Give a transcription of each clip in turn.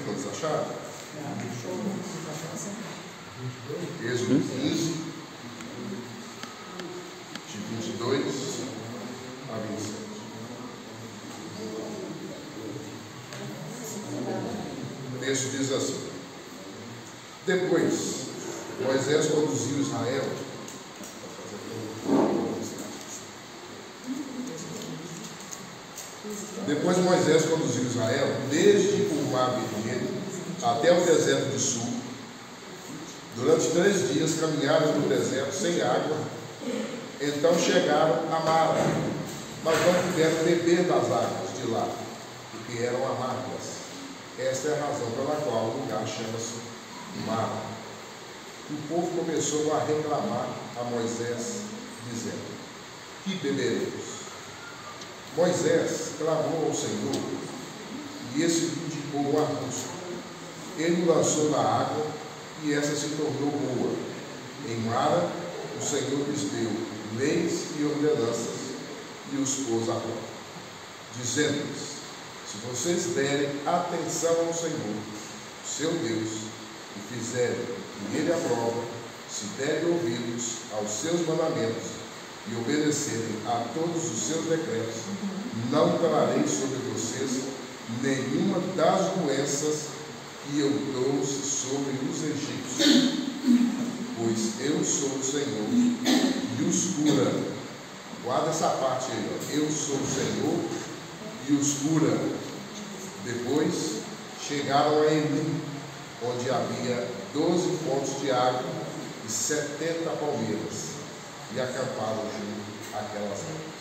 Todos acharam? Êxodo 15, de 22 a 27. O texto diz assim: Depois, Moisés conduziu Israel. Depois Moisés conduziu Israel desde o Mar Vermelho até o deserto de Sul. Durante 3 dias caminharam no deserto sem água. Então chegaram a Mara, mas não puderam beber das águas de lá, porque eram amargas. Esta é a razão pela qual o lugar chama-se Mara. O povo começou a reclamar a Moisés, dizendo: Que beberemos? Moisés clamou ao Senhor, e esse indicou um arbusto. Ele o lançou na água, e essa se tornou boa. Em Mara, o Senhor lhes deu leis e ordenanças, e os pôs à prova, dizendo-lhes: Se vocês derem atenção ao Senhor, seu Deus, e fizerem o que ele aprova, se derem ouvidos aos seus mandamentos, e obedecerem a todos os seus decretos, não trarei sobre vocês nenhuma das doenças que eu trouxe sobre os egípcios, pois eu sou o Senhor e os cura. Guarda essa parte aí, ó. Eu sou o Senhor e os cura. Depois chegaram a Elim, onde havia 12 fontes de água e 70 palmeiras, e acamparam junto àquelas águas.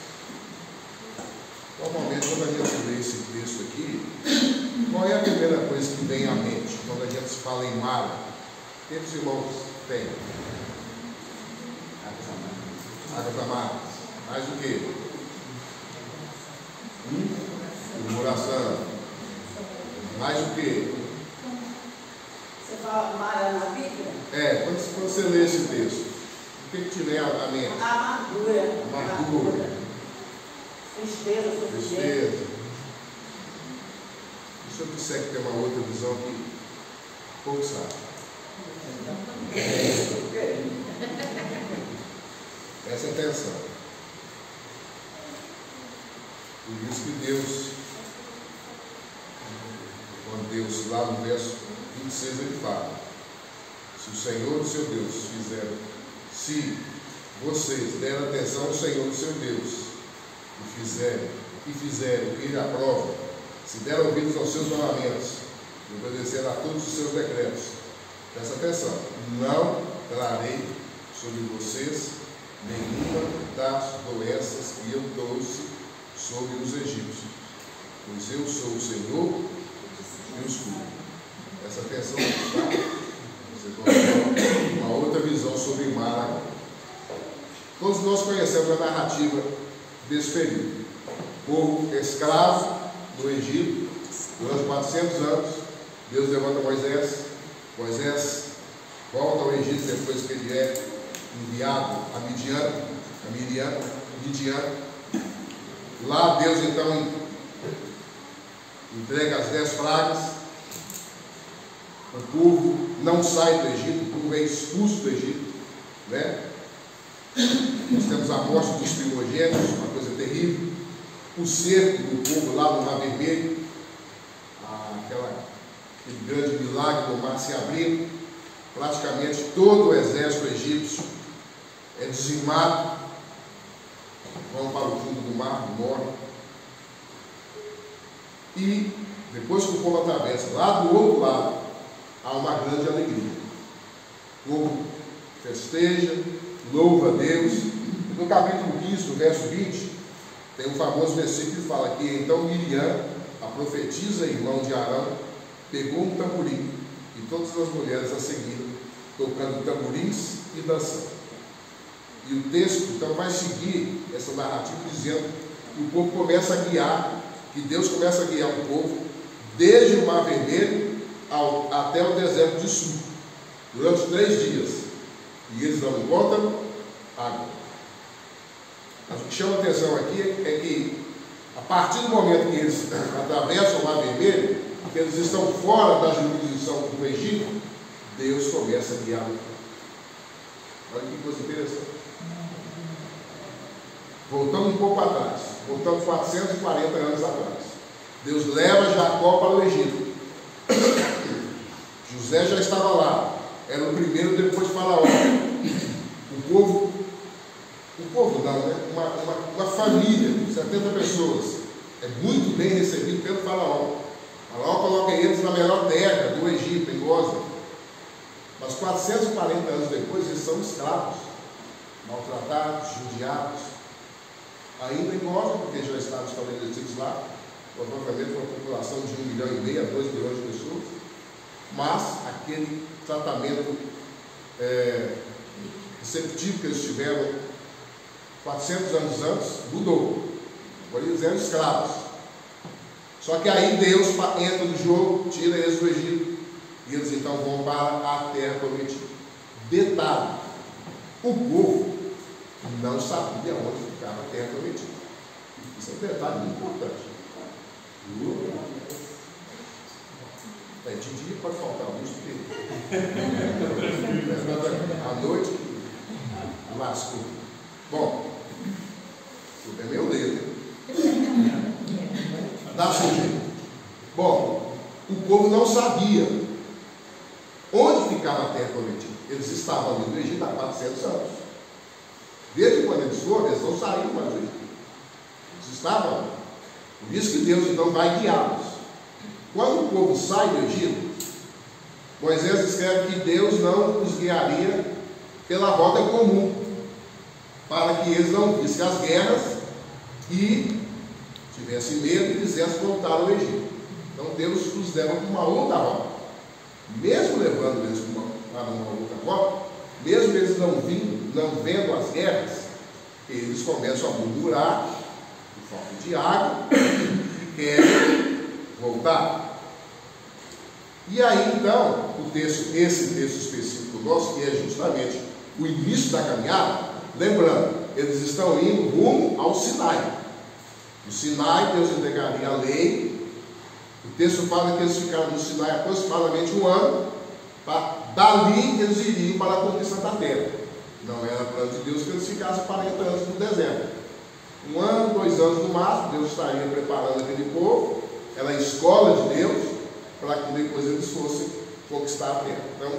Normalmente, quando a gente lê esse texto aqui, qual é a primeira coisa que vem à mente quando a gente fala em Mara? Quantos irmãos tem? Água da Mara. Mais o quê? Murmuração. Mais o quê? Você fala Mara na Bíblia? Quando você lê esse texto, o que te vem à mente? Amargura. Amargura. Tristeza, sofrimento. Tristeza. Se eu disser que tem uma outra visão aqui, pouco sabe. Presta atenção. Por isso que Deus, quando Deus, lá no verso 26, ele fala: Se o Senhor, o seu Deus, se vocês derem atenção ao Senhor, o seu Deus, e fizerem o que ele aprova, se deram ouvidos aos seus mandamentos, e obedecer a todos os seus decretos, presta atenção, não trarei sobre vocês nenhuma das doenças que eu trouxe sobre os egípcios, pois eu sou o Senhor e os curo. Presta atenção, tá? Vocês vão ter uma outra visão sobre Mara. Todos nós conhecemos a narrativa desse período. Povo escravo no Egito durante 400 anos. Deus levanta Moisés. Moisés volta ao Egito depois que ele é enviado a Midian. Lá Deus então entrega as 10 pragas. O povo não sai do Egito, o povo é expulso do Egito, né? Nós temos a morte dos primogênitos, uma coisa terrível. O cerco do povo lá no Mar Vermelho, aquele grande milagre do mar se abrir. Praticamente todo o exército egípcio é dizimado, vão para o fundo do mar, morrem. E depois que o povo atravessa, lá do outro lado, há uma grande alegria. O povo festeja, louva a Deus. No capítulo 15, no verso 20, tem um famoso versículo que fala que então Miriam, a profetisa irmã de Arão, pegou um tamborim e todas as mulheres a seguiram, tocando tamborins e dançando. E o texto então vai seguir essa narrativa dizendo que o povo começa a guiar, que Deus começa a guiar o povo desde o Mar Vermelho até o deserto de Sul, durante 3 dias. E eles não encontram água. Mas o que chama a atenção aqui é que, a partir do momento que eles atravessam o Mar Vermelho, que eles estão fora da jurisdição do Egito, Deus começa a guiar. Olha que coisa interessante. Voltando um pouco atrás, voltando 440 anos atrás, Deus leva Jacó para o Egito. José já estava lá, era o primeiro depois de Faraó. O povo não, né? Uma família, 70 pessoas, é muito bem recebido pelo Faraó. Faraó coloca eles na melhor terra do Egito, em Goza. Mas 440 anos depois, eles são escravos, maltratados, judiados, ainda em Goza, porque já estavam estabelecidos lá, provavelmente uma população de 1,5 milhão a 2 milhões de pessoas, mas aquele tratamento receptivo que eles tiveram 400 anos antes, mudou. Agora eles eram escravos. Só que aí Deus entra no jogo, tira eles do Egito, e eles então vão para a terra prometida. Detalhe: o povo não sabia onde ficava a terra prometida. Isso é um detalhe muito importante. De dia pode faltar luz, porque à noite lascou. Bom, o bem meu dedo. Dá sujeito. Bom, o povo não sabia onde ficava a terra prometida. Eles estavam ali no Egito há 400 anos. Desde quando eles foram, eles não saíram mais do Egito. Eles estavam ali. Por isso que Deus então vai guiá-los. Quando o povo sai do Egito, Moisés escreve que Deus não os guiaria pela rota comum, para que eles não vissem as guerras e tivessem medo e quisessem voltar ao Egito. Então Deus os leva para uma outra rota. Mesmo levando eles para uma outra rota, mesmo eles não vendo as guerras, eles começam a murmurar por falta de água e querem voltar. E aí então, esse texto específico nosso, que é justamente o início da caminhada, lembrando, eles estão indo rumo ao Sinai. No Sinai, Deus entregaria a lei. O texto fala que eles ficaram no Sinai aproximadamente 1 ano. Dali eles iriam para a conquista da terra. Não era plano de Deus que eles ficassem 40 anos no deserto. 1 ano, 2 anos no máximo, Deus estaria preparando aquele povo. Era a escola de Deus, para que depois eles fossem conquistar a terra. Então,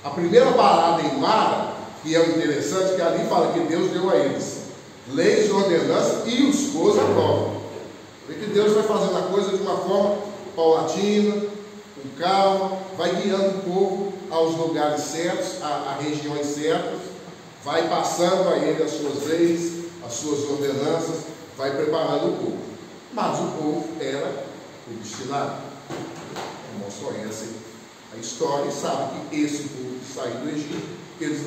a primeira parada em Mara, que é o interessante, que ali fala que Deus deu a eles leis e ordenanças e os pôs à prova. Vê que Deus vai fazendo a coisa de uma forma paulatina, com calma, vai guiando o povo aos lugares certos, a regiões certas, vai passando a ele as suas leis, as suas ordenanças, vai preparando o povo. Mas o povo era obstinado. Os irmãos conhecem a história e sabem que esse povo que saiu do Egito, eles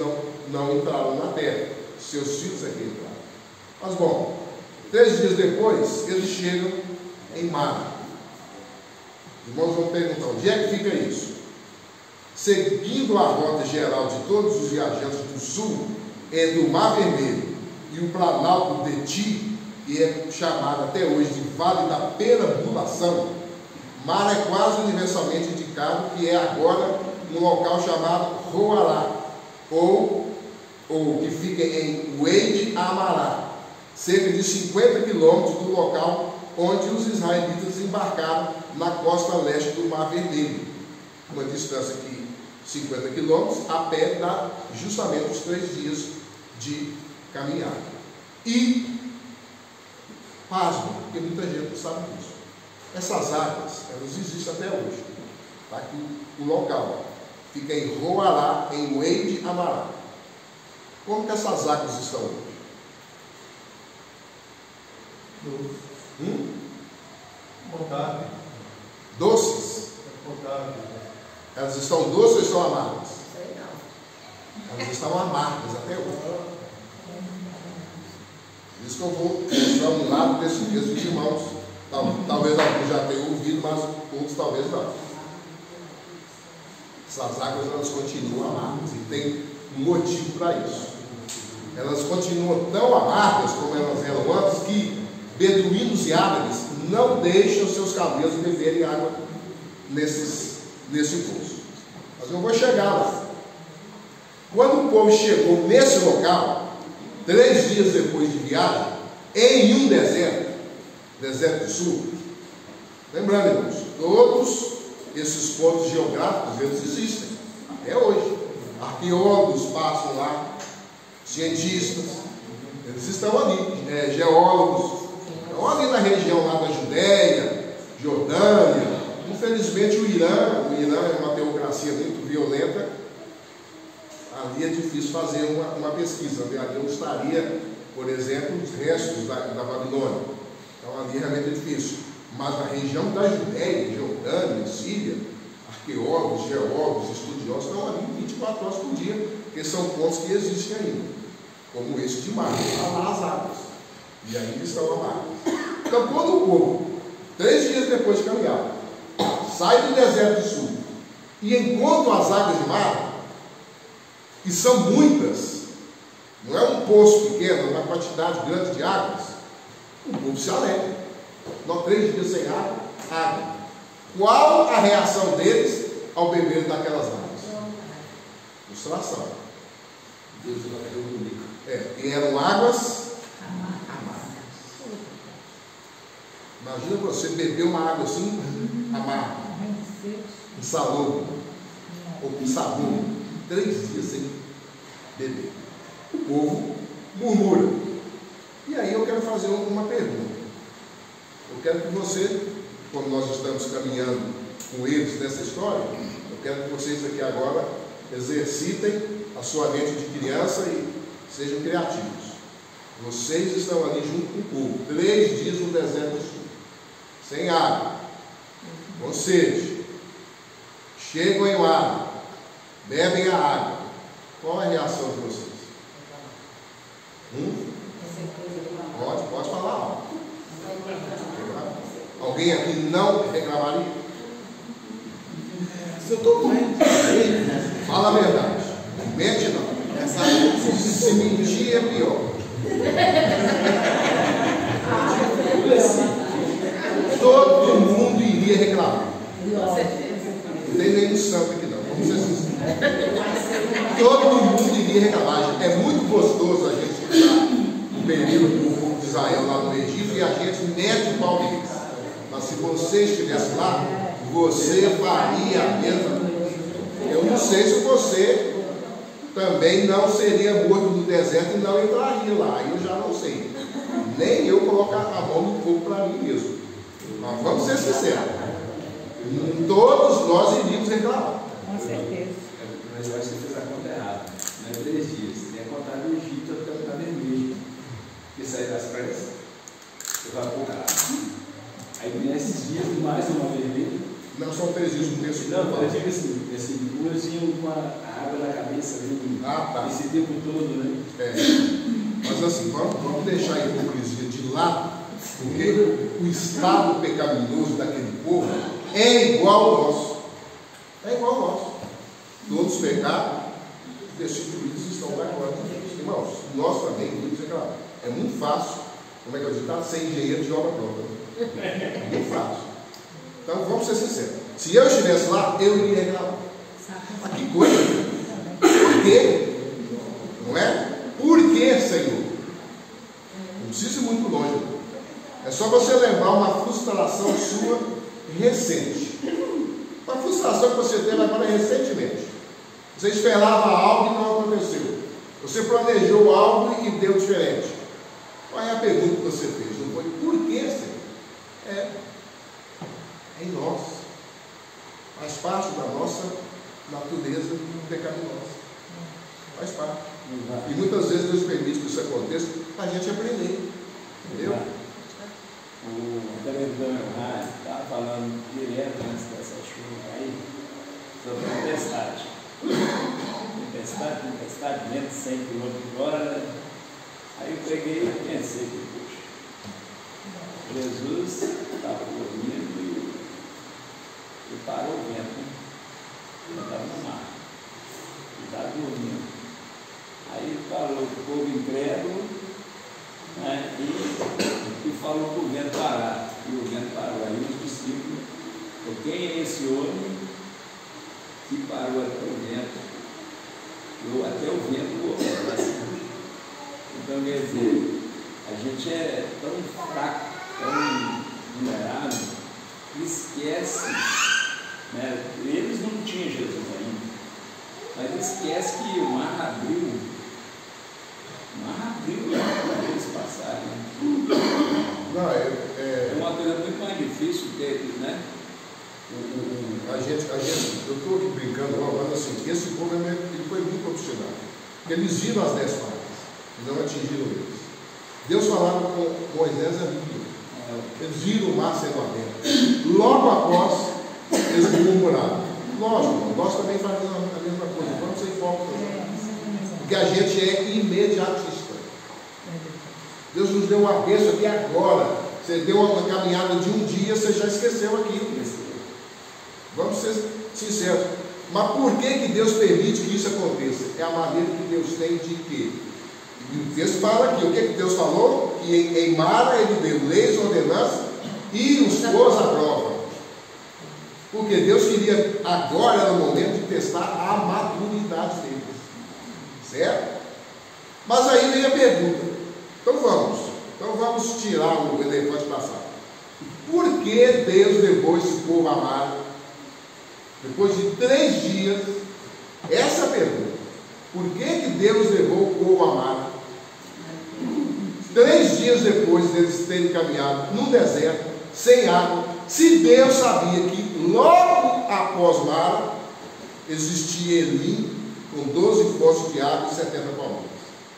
não entraram na terra, seus filhos é que entraram. Mas bom, 3 dias depois, eles chegam em Mara. Os irmãos vão perguntar, onde é que fica isso? Seguindo a rota geral de todos os viajantes do sul, entre o Mar Vermelho e o Planalto de Ti, que é chamado até hoje de Vale da Perambulação, Mara é quase universalmente indicado que é agora um local chamado Roará, ou que fica em Ueide Amará, cerca de 50 quilômetros do local onde os israelitas embarcaram na costa leste do Mar Vermelho. Uma distância que 50 quilômetros, a pé dá justamente os 3 dias de caminhada. E, pasmo, porque muita gente não sabe disso, essas águas, elas existem até hoje. Está aqui o local, fica em Roará, em Ueide Amará. Como que essas águas estão hoje? Potável. Doces? Potável. Elas estão doces ou estão amargas? Sei não. Elas estão amargas até hoje. Por isso que eu vou mostrar um lado desse texto de irmãos. Talvez alguns já tenham ouvido, mas outros talvez não. Essas águas, elas continuam amargas e tem um motivo para isso. Elas continuam tão amargas como elas eram antes, que beduínos e árabes não deixam seus camelos beberem água nesse poço. Mas eu vou chegar lá. Quando o povo chegou nesse local, 3 dias depois de viagem, em um deserto do sul, lembrando, irmãos, todos esses pontos geográficos, eles existem até hoje. Arqueólogos passam lá, cientistas, eles estão ali, geólogos, estão ali na região lá da Judéia, Jordânia. Infelizmente o Irã é uma teocracia muito violenta. Ali é difícil fazer uma pesquisa. Ali onde estaria, por exemplo, os restos da Babilônia. Então ali realmente é difícil. Mas na região da Judéia, Jordânia, Síria, arqueólogos, geólogos, estudiosos estão ali 24 horas por dia, porque são pontos que existem ainda, como esse de Mar, está lá as águas, e ainda estão lá. Então, quando o povo, 3 dias depois de caminhar, sai do deserto do sul e encontra as águas de Mar, que são muitas, não é um poço pequeno, é uma quantidade grande de águas, o povo se alegra. Nós 3 dias sem água. Qual a reação deles ao beber daquelas águas? Frustração. E eram águas amargas. Imagina você beber uma água assim, amarga, insalubre, ou com sabor, 3 dias sem beber. O povo murmura. E aí eu quero fazer uma pergunta. Eu quero que você, como nós estamos caminhando com eles nessa história, eu quero que vocês aqui agora exercitem a sua mente de criança e sejam criativos. Vocês estão ali junto com o povo, 3 dias no deserto do sul, sem água, com sede, chegam em água, bebem a água. Qual é a reação de vocês? Pode falar. Alguém aqui não reclamaria? Se eu estou morrendo, fala a verdade. Mente não. Se mentir é pior. Todo mundo iria reclamar. Com certeza. Não tem nenhum santo aqui não. Vamos ser sinceros. Todo mundo iria reclamar. É muito gostoso a gente estar no período do povo de Israel lá no Egito e a gente mete o pau neles. Mas se você estivesse lá, você faria a mesma coisa. Eu não sei se você também não seria morto no deserto e não entraria lá. Eu já não sei. Nem eu colocar a mão no fogo para mim mesmo. Mas vamos ser sinceros. Todos nós iríamos reclamar. Com certeza. Mas eu acho que você fez a conta errada. Não é 3 dias. Tem a contar do Egito até o vermelho. Porque sai das praias, você vai pouca água. Aí nesses dias mais uma vermelha. Não são 3 dias no texto. Não, eu digo assim, esse duas iam com a água na cabeça ali, tá. Esse tempo todo, né? Mas assim, vamos deixar a hipocrisia de lado, porque o estado pecaminoso daquele povo é igual ao nosso. É igual ao nosso. Todos pecaram, destituídos estão da glória de Deus. Irmãos, nós também podemos reclamar. É muito fácil, como é que eu digo, ser engenheiro de obra própria. É muito fácil. Então vamos ser sinceros. Se eu estivesse lá, eu iria reclamar. Mas que coisa! Por quê? Não é? Por que, Senhor? Não precisa ir muito longe. É só você lembrar uma frustração sua recente. Uma frustração que você teve agora recentemente. Você esperava algo e não aconteceu. Você planejou algo e deu diferente. Qual é a pergunta que você fez? Não foi por que, Senhor? É em nós. Faz parte da nossa natureza pecaminosa. Faz parte. E muitas vezes Deus permite que isso aconteça para a gente aprender. Entendeu? O televisor rádio estava falando direto antes dessa chuva aí sobre tempestade. Tempestade dentro de 100 km/h. Aí eu peguei e pensei que, puxa, Jesus estava dormindo e parou o vento. Ele estava no mar. Ele estava dormindo. Aí ele falou com o povo incrédulo, né, e falou para o vento parar. E o vento parou. Aí os discípulos Por quem é esse homem que parou até o vento? Ou até o vento obedece. Então, quer dizer, a gente é tão fraco, tão vulnerável, que esquece, né? Eles não tinham Jesus ainda, mas esquece que o mar abriu para eles passarem. Não, É uma coisa muito mais difícil ter, né? eu estou aqui brincando, mas assim, esse povo ele foi muito obstinado. Porque eles viram as 10 pragas e não atingiram eles. Deus falava com Moisés e Arão. Eles viram o mar sendo aberto. Logo após, eles murmuraram. Lógico, nós também fazemos a mesma coisa. Vamos ser hipócritas. Porque a gente é imediatista. Deus nos deu uma bênção aqui agora. Você deu uma caminhada de um dia, você já esqueceu aquilo. Vamos ser sinceros. Mas por que Deus permite que isso aconteça? É a maneira que Deus tem de quê? O texto fala aqui, o que Deus falou? Que em Mara ele deu leis, ordenanças e os pôs à prova. Porque Deus queria, agora era o momento de testar a maturidade deles. Certo? Mas aí vem a pergunta. Então vamos tirar o elefante da sala. Por que Deus levou esse povo a Mara? Depois de 3 dias, essa pergunta. Por que Deus levou o povo a Mara? 3 dias depois deles terem caminhado no deserto, sem água, se Deus sabia que logo após Mara existia Elim com 12 poços de água e 70 palmeiras.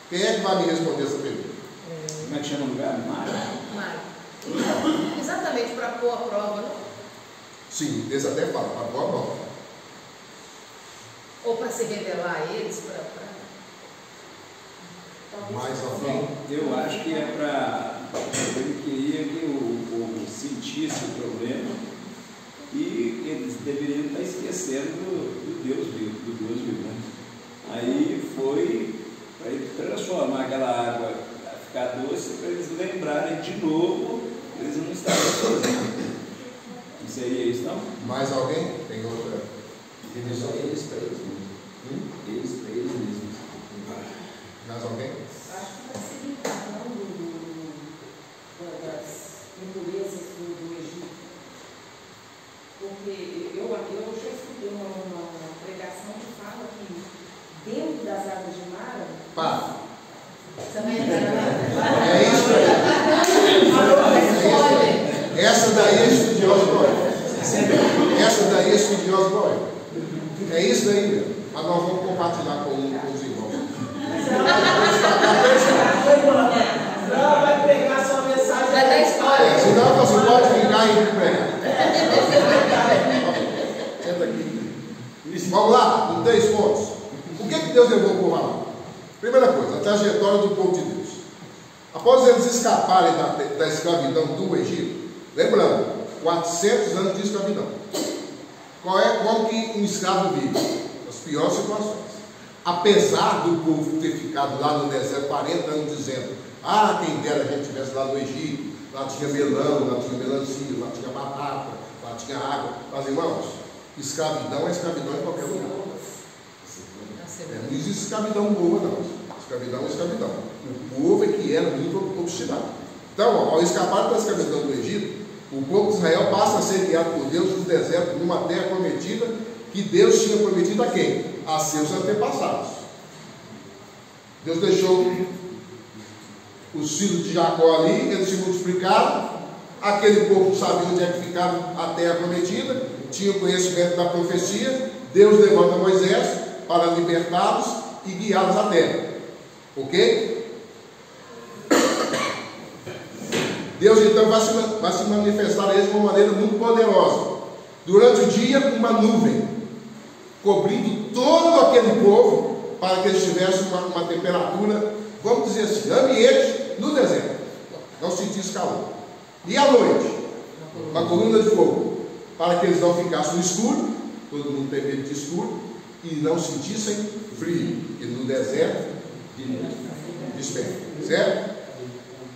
Quem é que vai me responder essa pergunta? Como é que chama o lugar? Mara? Mara. Exatamente para pôr a prova, não? Sim, Deus até fala, para pôr a prova. Ou para se revelar a eles, Mais alguém? Eu acho que é para... Ele queria que o povo sentisse o problema e eles deveriam estar esquecendo do Deus vivo, né? Aí foi para ele transformar aquela água, ficar doce, para eles lembrarem de novo que eles não estavam sozinhos. Não seria isso, não? Mais alguém? Tem outra? É só eles para eles mesmos. Eles para eles mesmos. Mais alguém? Acho que facilitação das impurezas do Egito. Porque eu já escutei uma pregação que fala que dentro das águas de Mara. Pá. Você vai entrar lá? É isso aí. Essa daí é estudiosa boy. Essa daí é estudiosa boy. É isso daí mesmo. Mas nós vamos compartilhar com os irmãos. Ela vai pegar sua mensagem. Vai dar spoiler. Senão você pode ficar e pregar. Senta aqui. Vamos lá, em 3 pontos. Por que Deus levou o povo a Mara? Primeira coisa, a trajetória do povo de Deus. Após eles escaparem da escravidão do Egito, lembrando, 400 anos de escravidão. Como que um escravo vive? As piores situações. Apesar do povo ter ficado lá no deserto 40 anos dizendo: ah, quem dera a gente estivesse lá no Egito, lá tinha melão, lá tinha melancia, lá tinha batata, lá tinha água. Mas irmãos, escravidão é escravidão em qualquer lugar. Não existe escravidão boa, não. Escravidão é escravidão. O povo é que era muito obstinado. Então, ao escapar da escravidão do Egito, o povo de Israel passa a ser guiado por Deus no deserto, numa terra prometida, que Deus tinha prometido a quem? A seus antepassados. Deus deixou os filhos de Jacó ali, eles se multiplicaram, aquele povo sabia onde é que ficava a terra prometida, tinha conhecimento da profecia. Deus levanta Moisés para libertá-los e guiá-los à terra. Ok? Deus então vai se manifestar a eles de uma maneira muito poderosa. Durante o dia, uma nuvem cobrindo todo aquele povo, para que eles tivessem uma temperatura, vamos dizer assim, ambiente no deserto, não sentissem calor. E à noite, uma coluna de fogo, para que eles não ficassem no escuro, todo mundo tem medo de escuro, e não sentissem frio, porque no deserto desperta, certo?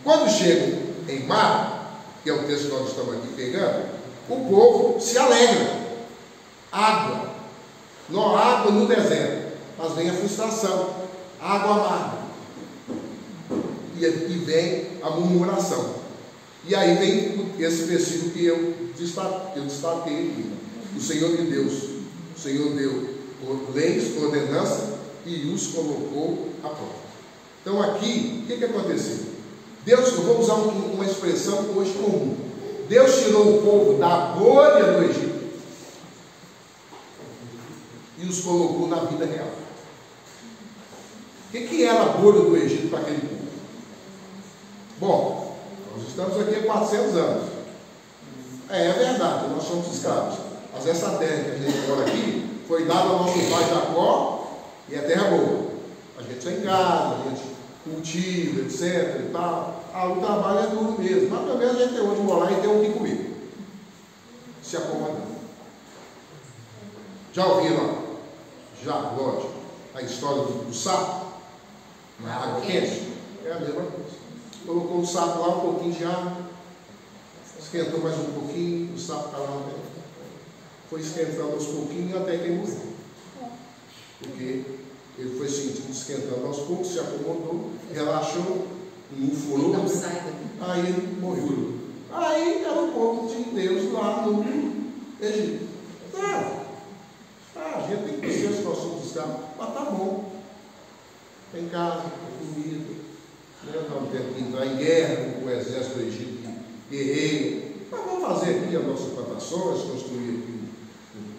Quando chegam em Mar, que é o texto que nós estamos aqui pegando, o povo se alegra. Água. Não há água no deserto, mas vem a frustração. Água amarga. E vem a murmuração. E aí vem esse versículo que eu destaquei aqui. O Senhor de Deus, o Senhor deu leis, ordenança e os colocou à prova. Então aqui, o que aconteceu? Deus, eu vou usar uma expressão hoje comum. Deus tirou o povo da bolha do Egito e os colocou na vida real. O que era a bolha do Egito para aquele povo? Bom, nós estamos aqui há 400 anos. É verdade, nós somos escravos. Mas essa terra que a gente mora aqui foi dada ao nosso pai Jacó e é terra boa. A gente sai em casa, a gente cultiva, etc. e tal. O trabalho é duro mesmo. Mas pelo menos a gente tem onde morar e tem o que comer. Se acomodando. Já ouviram? Já, lógico, a história do sapo na água quente? É a mesma coisa. Colocou o sapo lá, um pouquinho de água, esquentou mais um pouquinho, o sapo está lá dentro. Foi esquentando aos pouquinhos até que ele morreu. Porque ele foi sentindo esquentando aos poucos, se acomodou, relaxou, não furou, aí ele morreu. Aí era o povo de Deus lá no Egito. A gente tem que pensar se nós somos escravos, mas tá bom. Tem casa, tem comida. Não temos que entrar em guerra com o exército do Egito, guerreiro. Mas vamos fazer aqui as nossas plantações, construir aqui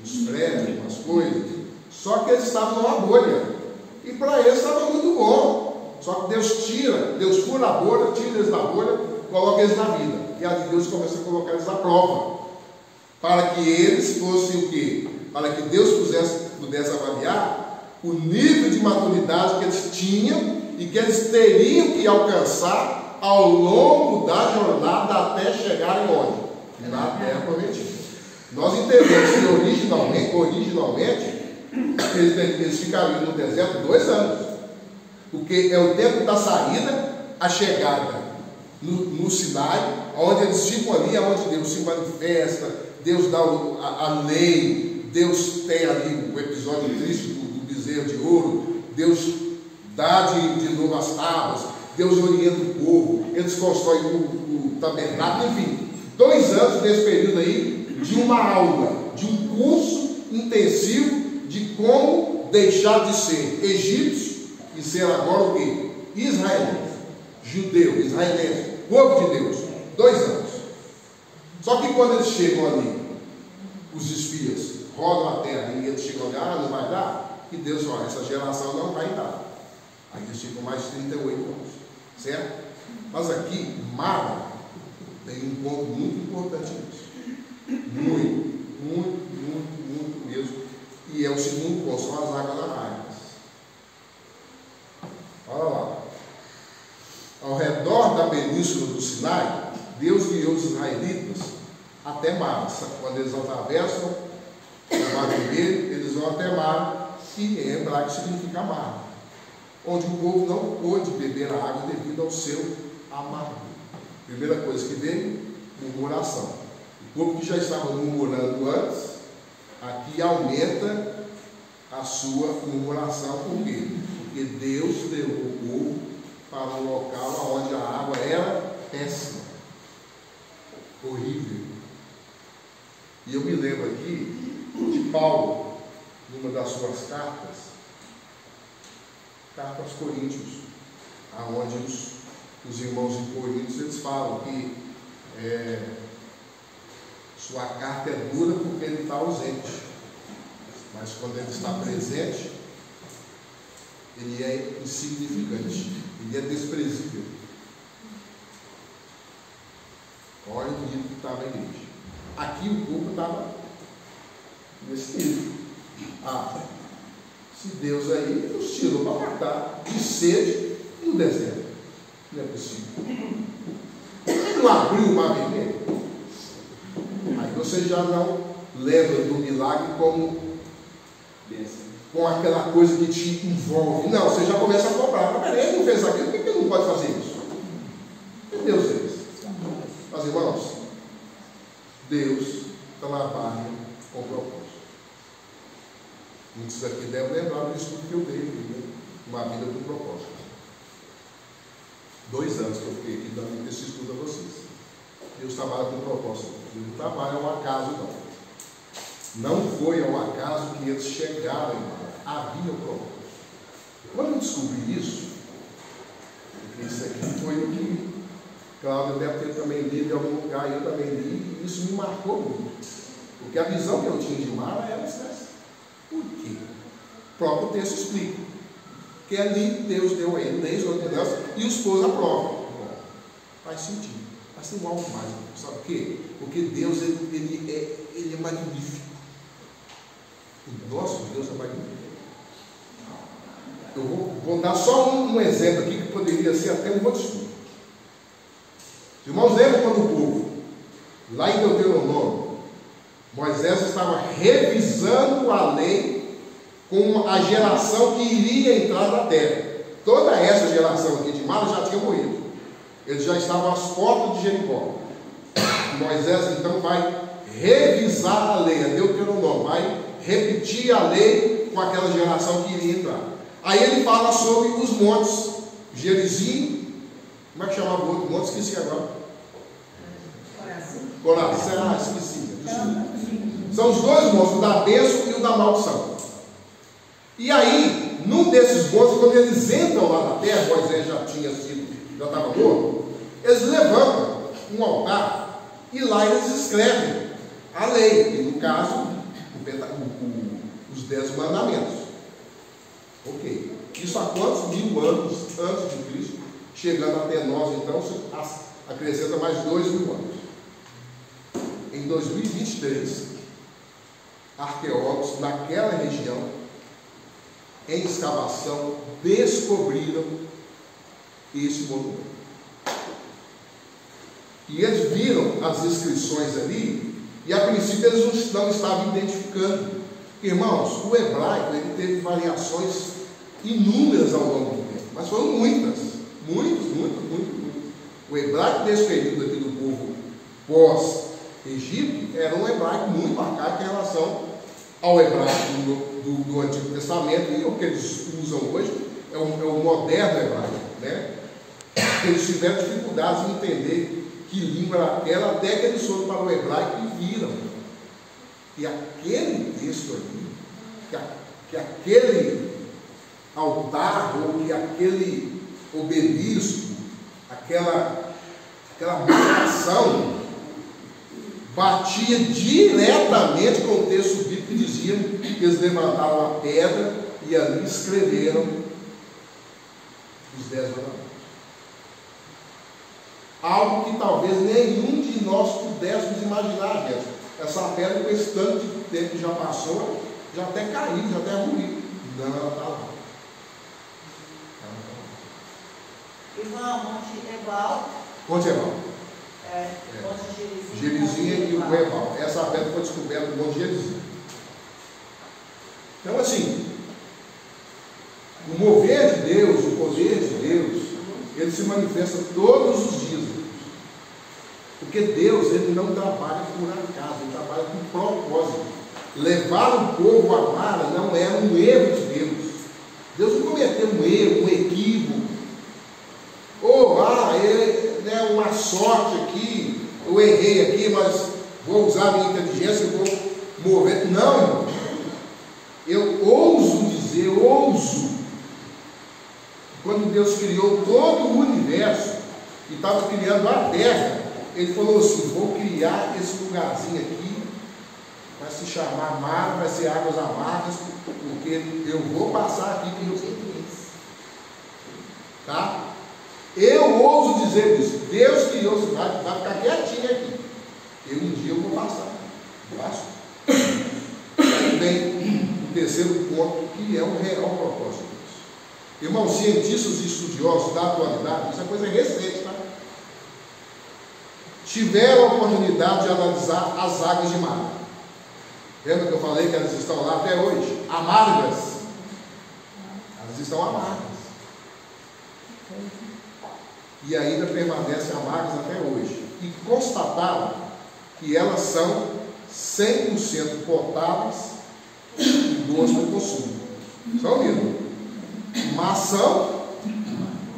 os prédios, umas coisas. Só que eles estavam numa bolha. E para eles estava muito bom. Só que Deus fura a bolha, tira eles da bolha, coloca eles na vida. E aí Deus começa a colocar eles à prova. Para que eles fossem o quê? Para que Deus pudesse avaliar o nível de maturidade que eles tinham e que eles teriam que alcançar ao longo da jornada até chegarem onde? Na terra prometida. Nós entendemos que originalmente eles ficariam no deserto 2 anos, porque é o tempo da saída, a chegada no Sinai, onde eles ficam ali, onde Deus se manifesta, Deus dá a lei, Deus tem ali o episódio triste do bezerro de ouro, Deus dá de novo as tábuas, Deus orienta o povo, eles constroem o tabernáculo, enfim, 2 anos nesse período aí, de uma aula, de um curso intensivo de como deixar de ser egípcio e ser agora o quê? Israelense, judeu, israelense, povo de Deus, 2 anos. Só que quando eles chegam ali, os espias rodam a terra e eles chegam ali, não vai dar, e Deus olha, essa geração não vai dar. Aí eles ficam mais 38 anos, certo? Mas aqui, Mara tem um ponto muito importante nisso. Muito mesmo. E é o segundo ponto, são as águas amargas. Olha lá. Ao redor da península do Sinai, Deus guiou os israelitas até Mara. Quando eles atravessam o Mar Vermelho, eles vão até Mara, que em hebraico significa mar, onde o povo não pôde beber a água devido ao seu amargor. Primeira coisa que veio, murmuração. O povo que já estava murmurando antes, aqui aumenta a sua murmuração. Por quê? Porque Deus levou o povo para um local onde a água era péssima, horrível. E eu me lembro aqui de Paulo, numa das suas cartas aos Coríntios, aonde os irmãos em Coríntios, eles falam que sua carta é dura porque ele está ausente, mas quando ele está presente, ele é insignificante, ele é desprezível. Olha o nível que estava a igreja. Aqui o povo estava nesse nível. Se Deus aí nos tirou para matar de sede no deserto, não é possível. Ele não abriu o Mar Vermelho. Aí você já não lembra do milagre como com aquela coisa que te envolve. Não, você já começa a cobrar. Mas peraí, ele não fez aquilo, por que ele não pode fazer isso? Que Deus é esse? Mas irmãos, Deus trabalha com propósito. Muitos aqui devem lembrar do estudo que eu dei, né? Uma vida com propósito. 2 anos que eu fiquei aqui dando esse estudo a vocês. Deus trabalha com propósito. Ele não trabalha ao acaso, não. Não foi ao acaso que eles chegaram em Mara. Havia propósito. Quando eu descobri isso, isso aqui foi o que Cláudio deve ter também lido em algum lugar, eu também li, e isso me marcou muito. Porque a visão que eu tinha de Mara era essa. Por quê? O próprio texto explica. Que ali Deus deu a ele leis, ordenanças, e os pôs à prova. Bom, faz sentido. Mas tem algo mais. Sabe por quê? Porque Deus ele é magnífico. O nosso Deus é magnífico. Eu vou dar só um exemplo aqui que poderia ser até um outro estudo. Irmãos, lembram quando o povo, lá em Deuteronômio, Moisés estava revisando a lei com a geração que iria entrar na terra. Toda essa geração aqui de Mara já tinha morrido. Eles já estavam às portas de Jericó. Moisés então vai revisar a lei, a Deuteronômio, vai repetir a lei com aquela geração que iria entrar. Aí ele fala sobre os montes, Gerizim, como é que chamava o outro monte? Esqueci agora. Coração, esqueci. São os 2 montes, o da bênção e o da maldição. E aí, num desses montes, quando eles entram lá na terra, Moisés já estava morto, eles levantam um altar e lá eles escrevem a lei, e no caso, os 10 mandamentos. Ok. Isso há quantos 1000 anos antes de Cristo, chegando até nós, então, acrescenta mais 2000 anos. Em 2023, arqueólogos naquela região, em escavação, descobriram esse monumento. E eles viram as inscrições ali, e a princípio eles não estavam identificando. Irmãos, o hebraico ele teve variações inúmeras ao longo do tempo, mas foram muitas. O hebraico desse período aqui do povo pós-Egito era um hebraico muito arcaico em relação ao hebraico do Antigo Testamento, e o que eles usam hoje é o moderno hebraico, né? Eles tiveram dificuldades em entender que língua era aquela, até que eles foram para o hebraico e viram que aquele texto ali, que aquele altar, ou que aquele obelisco, aquela marcação batia diretamente com o texto bíblico que dizia que eles levantaram a pedra e ali escreveram os 10 mandamentos. Algo que talvez nenhum de nós pudéssemos imaginar, gente. Essa pedra, com esse tanto de tempo que já passou, já até caiu, já até ruiu. Não, ela está lá. Irmão, Monte Ebal. Monte Ebal. Monte Gerizim e o Ebal. Essa pedra foi descoberta no Monte Gerizim. Então, assim, o mover de Deus, o poder de Deus, ele se manifesta todos os dias. Porque Deus, ele não trabalha por acaso, ele trabalha com propósito. Levar o povo a Mara não era um erro de Deus. Deus não cometeu um erro, um equívoco. É uma sorte aqui, eu errei aqui, mas vou usar a minha inteligência e vou mover. Não, irmão. Eu ouso dizer, quando Deus criou todo o universo e estava criando a terra, ele falou assim: vou criar esse lugarzinho aqui, vai se chamar mar, vai ser águas amargas, porque eu vou passar aqui pelo seu Deus. Tá? Eu ouso dizer isso. Deus criou esse lugar, vai ficar quietinho aqui. Um dia eu vou passar. Passo. Aí vem o terceiro ponto, que é o real propósito de Deus. Irmãos, cientistas e estudiosos da atualidade, isso é coisa recente, tá? Tiveram a oportunidade de analisar as águas de mar. Lembra que eu falei que elas estão lá até hoje? Amargas. Elas estão amargas. E ainda permanecem amargas até hoje. E constataram que elas são 100% potáveis e boas para o consumo. São mesmo. Mas são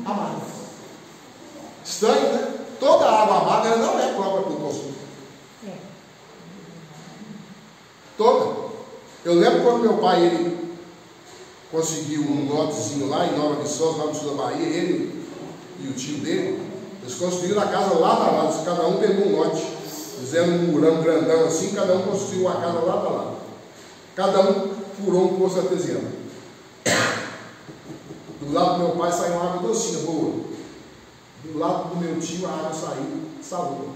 amargas. Estranho, né? Toda água amarga não é própria para o consumo. Toda. Eu lembro quando meu pai ele conseguiu um lotezinho lá em Nova Viçosa, lá no sul da Bahia, ele e o tio dele, eles construíram a casa lá da lado, cada um pegou um lote, fizeram um murão grandão assim, cada um construiu uma casa lá da lado. Cada um furou um poço artesiano. Do lado do meu pai saiu uma água docinha, boa. Do lado do meu tio a água saiu salobra.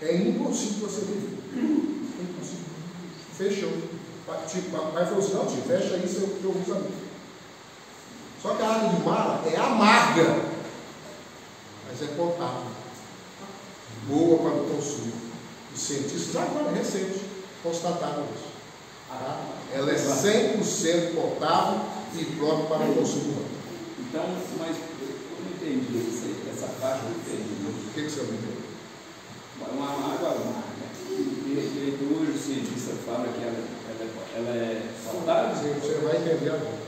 É impossível você viver. É impossível. Fechou. Tipo, o pai falou assim, não tio, fecha isso que eu uso a mim. Só que a água de mar é amarga, mas é potável. Boa para o consumo. Os cientistas agora recente constataram isso. Ela é 100% potável e própria para o consumo humano. Então, mas eu não entendi essa parte, eu não entendi. O que você não entendeu? Uma água amarga. E hoje o cientista fala que ela é saudável? Você vai entender agora.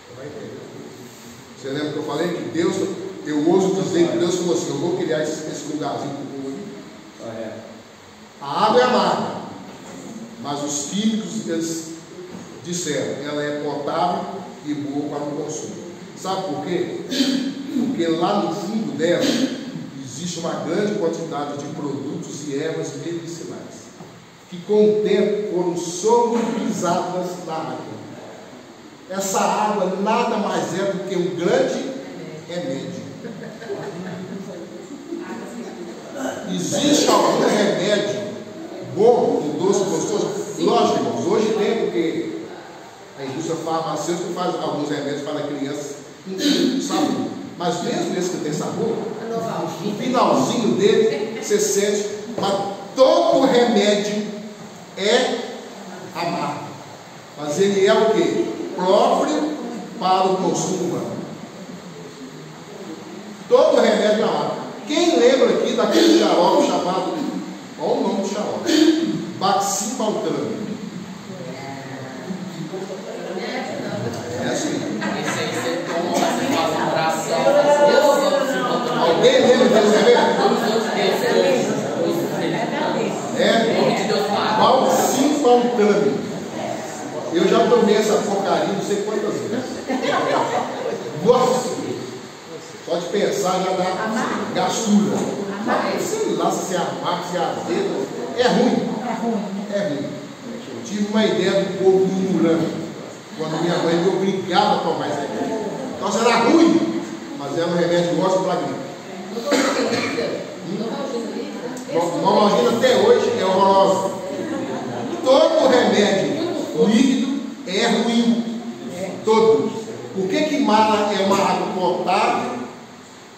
Você vai entender. Você lembra que eu falei que Deus, eu ouso dizer que Deus falou assim, eu vou criar esse lugarzinho para o povo aqui. A água é amarga, mas os químicos eles disseram, ela é potável e boa para o consumo. Sabe por quê? Porque lá no fundo dela existe uma grande quantidade de produtos e ervas medicinais que com o tempo foram solubilizadas na água. Essa água nada mais é do que um grande remédio. Existe algum remédio bom, um doce gostoso? Lógico, irmãos, hoje tem, porque a indústria farmacêutica faz alguns remédios para crianças com sabor. Mas mesmo esse que tem sabor, no finalzinho dele, você sente, mas todo remédio é amargo. Mas ele é o quê? Próprio para o consumo humano. Todo remédio é amargo. Quem lembra aqui daquele xarope chamado, qual o nome do xarope? Baxibaltrame. É assim. Alguém lembra desse remédio? Baxibaltrame. Eu já tomei essa porcaria não sei quantas vezes. Nossa! Só de pensar já dá gastura. Sei lá se é amargo, se é azedo. É ruim. É ruim. Eu tive uma ideia do povo murmurando quando minha mãe me obrigava a tomar esse remédio. Então será ruim, mas era um remédio ótimo para gripe. Novalgina até hoje é horrorosa. Todo remédio líquido é ruim. Todos. Por que mala é uma água potável,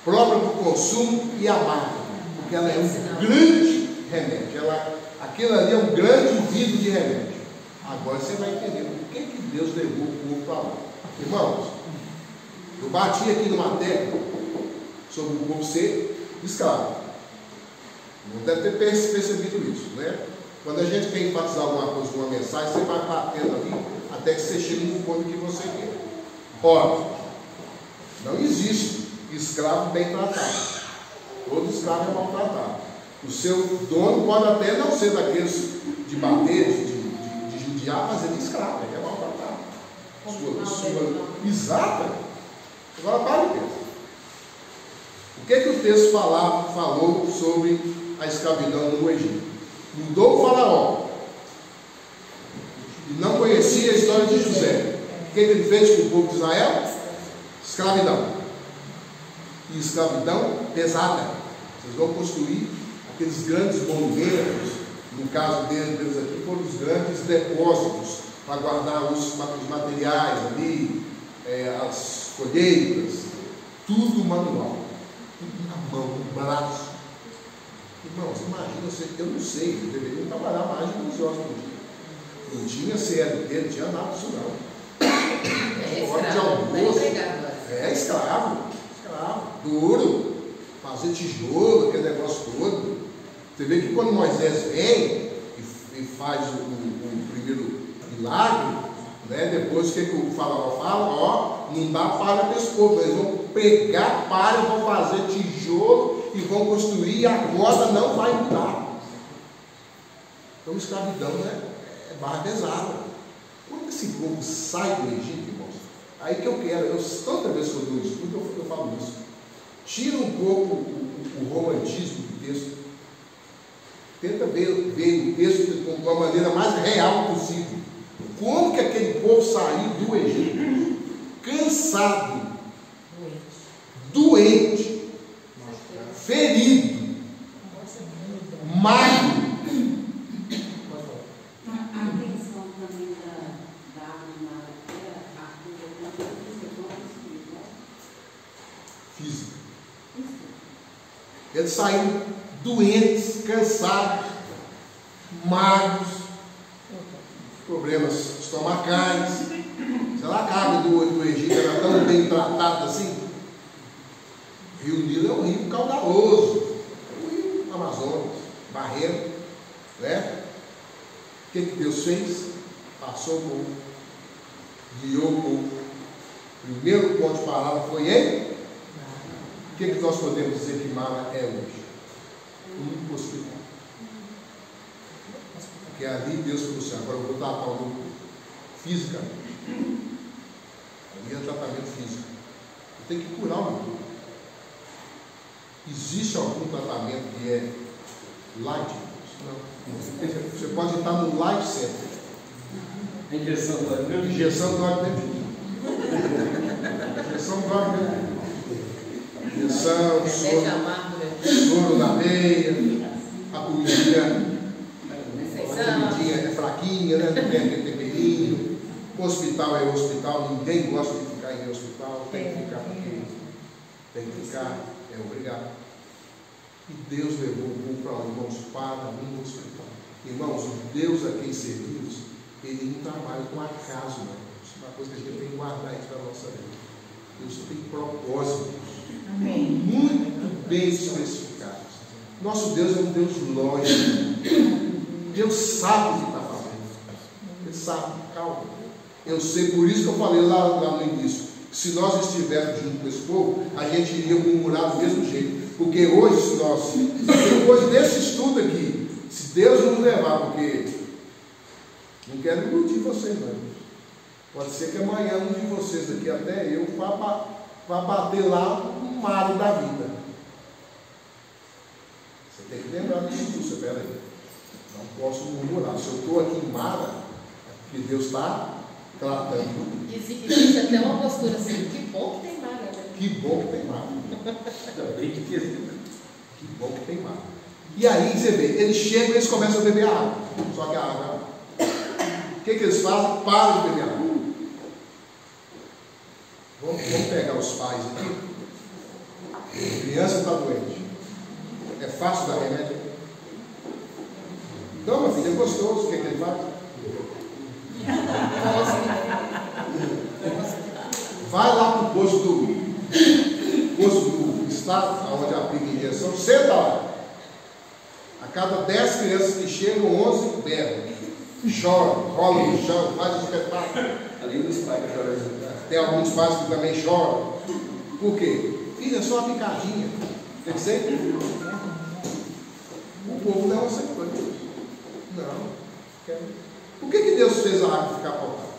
própria para o consumo e amarga? Porque ela é um grande remédio. Aquilo ali é um grande vidro de remédio. Agora você vai entender por que Deus levou o povo para lá. Irmãos, eu bati aqui numa tecla sobre o povo ser escravo. Não deve ter percebido isso, né? Quando a gente quer enfatizar alguma coisa, uma mensagem, você vai batendo ali até que você chegue no ponto que você quer. Ora, não existe escravo bem tratado. Todo escravo é maltratado. O seu dono pode até não ser daqueles de bater, de judiar, mas ele é escravo, ele é maltratado. Exata. Agora para e pensa. O que o texto falou sobre a escravidão no Egito? Mudou o faraó e não conhecia a história de José. O que ele fez com o povo de Israel? Escravidão. E escravidão pesada. Vocês vão construir aqueles grandes monumentos. No caso deles aqui, foram os grandes depósitos para guardar os materiais ali, as colheitas, tudo manual, tudo na mão, no braço. Irmãos, imagina, eu não sei, eu deveria trabalhar mais de 12 horas por dia. Não tinha CLT, não tinha nada disso não. É escravo, duro, fazer tijolo, aquele negócio todo. Você vê que quando Moisés vem, e faz o primeiro milagre, né? Depois o que o faraó fala? Ó, não dá palha para esse povo, eles vão pegar palha, vão fazer tijolo e vão construir, e a roda não vai mudar. Então escravidão, né? É barra pesada. Quando esse povo sai do Egito, irmãos, aí que eu quero, toda vez que eu dou estudo, eu falo isso. Tira um pouco o romantismo do texto. Tenta ver o texto da maneira mais real possível. Como que aquele povo saiu do Egito? Cansado, doente, ferido, magro. A atenção também da água era a cura espiritual. Física. Eles saíram doentes, cansados, magros, problemas estomacais. Será que a água do Egito era tão bem tratada assim? O Rio Nilo é um rio caudaloso, o rio Amazonas, barrento, né? O que Deus fez? Passou o povo, guiou o povo. O primeiro ponto de palavra foi ele. O que nós podemos dizer que Mara é hoje? Um hospital. Porque ali Deus falou assim: agora eu vou tratar o meu fisicamente. Ali é tratamento físico. Eu tenho que curar o meu corpo. Existe algum tratamento que é light? Não. Você pode estar no life center. Injeção do óleo. Injeção do óleo dentro. Injeção do óleo dentro. Injeção, soro na veia, a comidinha é fraquinha, né? Não tem aquele temperinho. Hospital é hospital, ninguém gosta de ficar em hospital, tem que ficar porque tem que ficar, é obrigado. E Deus levou o povo para onde? Irmãos, para um hospital. Irmãos, o Deus a quem servimos, ele não trabalha com acaso, não. Isso é uma coisa que a gente tem que guardar isso para a nossa vida. Deus tem propósitos. Amém. Muito bem especificados. Nosso Deus é um Deus lógico. Deus sabe o que está fazendo. Ele sabe, calma. Eu sei, por isso que eu falei lá no início, que se nós estivermos junto com esse povo, a gente iria murmurar do mesmo jeito. Porque hoje, depois desse estudo aqui, se Deus nos levar, porque não quero iludir vocês, não. Pode ser que amanhã um de vocês aqui, até eu, vá bater lá no mar da vida. Você tem que lembrar disso, você pera aí. Não posso murmurar. Se eu estou aqui em Mara, é porque Deus está tratando. Existe até uma postura assim: que bom que tem Mara, né? Que bom que tem Mara. Que bom que tem Mara. E aí você vê, eles chegam e eles começam a beber água. Só que a água. O que eles fazem? Param de beber água. Vamos pegar os pais aqui. A criança está doente. É fácil dar remédio? Não, meu filho, é gostoso. O que ele faz? Vai lá para o posto do estado, onde aplica a injeção, senta lá. A cada 10 crianças que chegam, 11 berram, choram, rolam no chão, faz espetáculo. Além dos pais que choram. Tem alguns pais que também choram. Por quê? Filho, é só uma picadinha. Tem que ser. O povo não aceitou isso. Não. Por que Deus fez a água ficar pautada?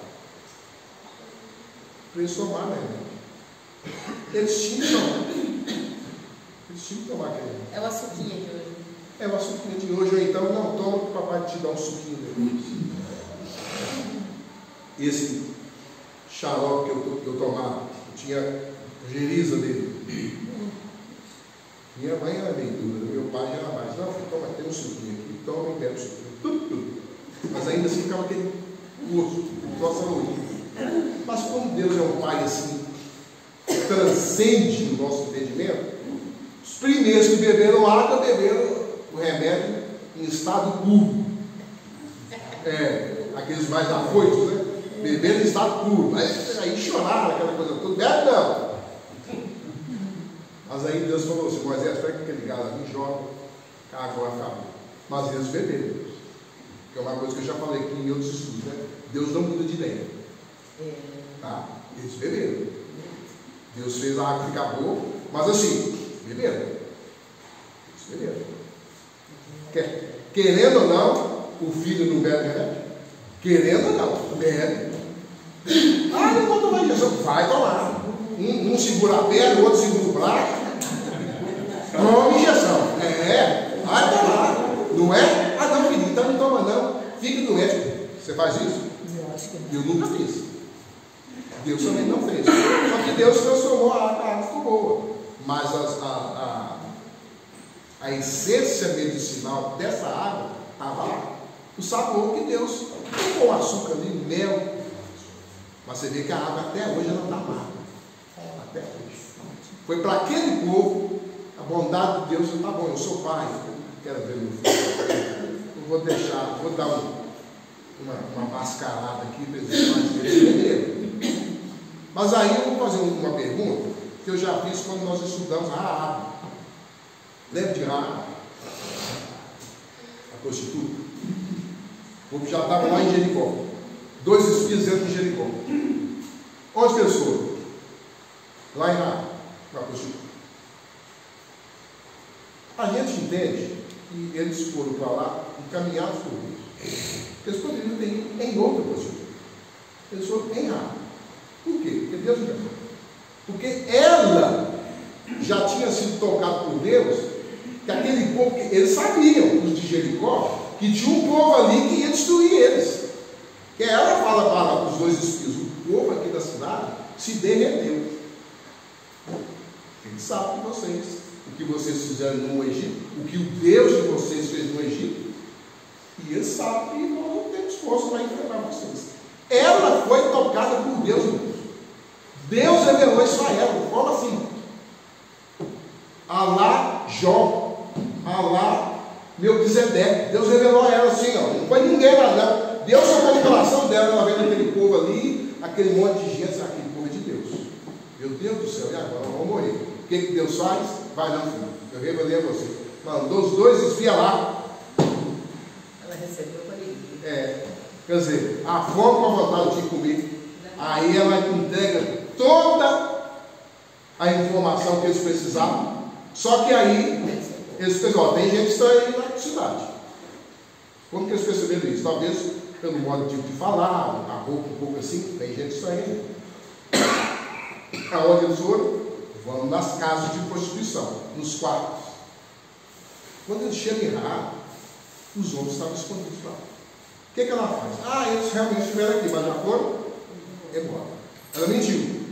Para eles tomarem, né? Eles tinham que tomar. Eles tinham que tomar aquele. É o açuquinha de hoje. É o açuquinha de hoje, ou então não toma que o papai te dá um suquinho depois. Esse xarope que eu tomava, eu tinha geriza dele. Minha mãe era bem dura, meu pai já era mais. Não, toma, tem um suquinho aqui, toma e bebe o suquinho. Tudo. Mas ainda assim ficava aquele gosto, só saúde. Mas como Deus é um pai assim, transcende o nosso entendimento, os primeiros que beberam água, beberam o remédio em estado puro. Aqueles mais afoitos, né? Beberam em estado puro. Aí choraram, aquela coisa toda. Bebe não. Mas aí Deus falou assim: Moisés, pega aquele galo ali, joga, a água vai ficar boa. Mas eles beberam. que é uma coisa que eu já falei aqui em outros estudos, né? Deus não muda de ideia. Tá? Eles beberam. Deus fez a água ficar boa, mas assim, beberam. Eles beberam. Querendo ou não, o filho não bebe remédio. Querendo ou não, bebe. Ah, não vou tomar injeção. Vai tomar. Um segura a perna, o outro segura o braço. Toma injeção. Vai tomar. Não é? Ah, não, filho, então não toma não. Fica doente. Você faz isso? Eu nunca fiz. Deus também não fez. Só que Deus transformou a água ficou boa. Mas a essência medicinal dessa água estava lá. O sabor que Deus colocou açúcar ali, mel. Mas você vê que a água até hoje ela está amarga. Até hoje. Foi para aquele povo, a bondade de Deus, tá bom, eu sou pai, quero ver meu filho. Não vou deixar, vou dar uma mascarada aqui para eles entenderem. Mas aí eu vou fazer uma pergunta que eu já fiz quando nós estudamos Raab. Lembra de Raab? A prostituta. O povo já estava lá em Jericó. 2 espias dentro de Jericó. Onde que eles foram? Lá em Raab, com a prostituta. A gente entende que eles foram para lá encaminhados por Deus. Eles poderiam ter ido em outra prostituta. Eles foram em Raab. Por quê? Porque Deus não quer. Porque ela já tinha sido tocada por Deus, que aquele povo, eles sabiam, os de Jericó, que tinha um povo ali que ia destruir eles. Que ela fala para os 2 espias, o povo aqui da cidade se derreteu. Eles sabem que vocês, o que vocês fizeram no Egito, o que o Deus de vocês fez no Egito, e eles sabem que nós não temos força para enfrentar vocês. Ela foi tocada por Deus, irmãos. Deus revelou isso a ela, de forma assim. Alá Jó, Alá Melquisedeque. Deus revelou a ela assim, ó, não foi ninguém lá não. Deus sacou o coração dela, ela vendo aquele povo ali, aquele monte de gente, aquele povo é de Deus. Meu Deus do céu, e agora? Nós vamos morrer. O que Deus faz? Vai não, filho. Eu revelei a você. Mandou os 2 espias lá. Ela recebeu para ele. Quer dizer, a fome com a vontade de comer. Aí ela entrega toda a informação que eles precisavam. Só que aí eles pensaram, tem gente estranha aí na cidade. Como que eles perceberam isso? Talvez pelo modo de falar, a roupa um pouco assim, tem gente estranha aí. Aonde eles foram? Vão nas casas de prostituição, nos quartos. Quando eles chegam em Raab, os homens estavam escondidos lá. O que ela faz? Eles realmente estiveram aqui, mas já foram embora. Ela mentiu.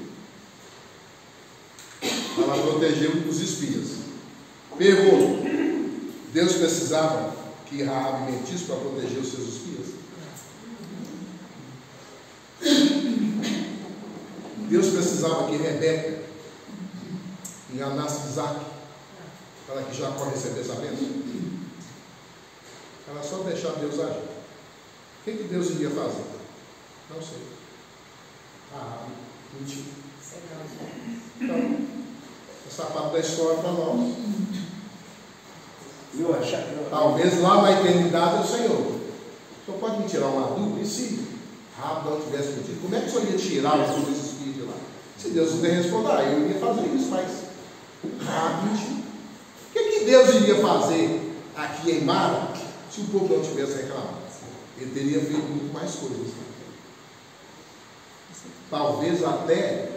Ela protegeu os espias. Pergunta: Deus precisava que Raab mentisse para proteger os seus espias? Deus precisava que Rebeca enganasse Isaac para que Jacó recebesse a bênção? Era só deixar Deus agir. O que Deus iria fazer? Não sei. Mentiu. Então, essa parte da história para nós. Talvez lá na eternidade o Senhor pode me tirar uma dúvida? E se Raab não tivesse mentido, como é que o Senhor ia tirar os 2 espíritos de lá? Se Deus não responder, eu iria fazer isso, mas Raab mentiu. O que Deus iria fazer aqui em Mara se o povo não tivesse reclamado? Ele teria feito muito mais coisas. Talvez até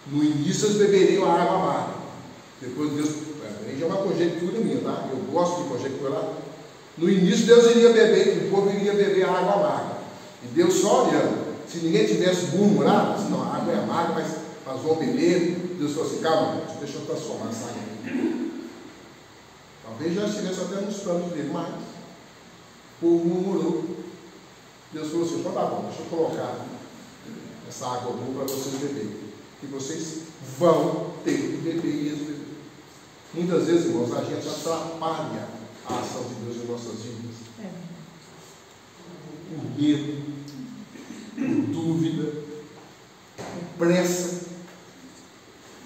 no início eles beberiam a água amarga. Depois Deus, aí é uma conjectura minha, tá? Eu gosto de conjecturar. No início Deus iria beber, o povo iria beber a água amarga. E Deus só olhando. Se ninguém tivesse murmurado, assim, não, a água é amarga, mas vão beber. Deus falou assim, calma, deixa eu transformar essa água aqui. Talvez já estivesse até nos planos dele, mas o povo murmurou. Deus falou assim, então tá bom, deixa eu colocar essa água boa para vocês beberem. E vocês vão ter que beber e eles beber. Muitas vezes, irmãos, a gente atrapalha a ação de Deus em nossas vidas. Por medo, por dúvida, por pressa.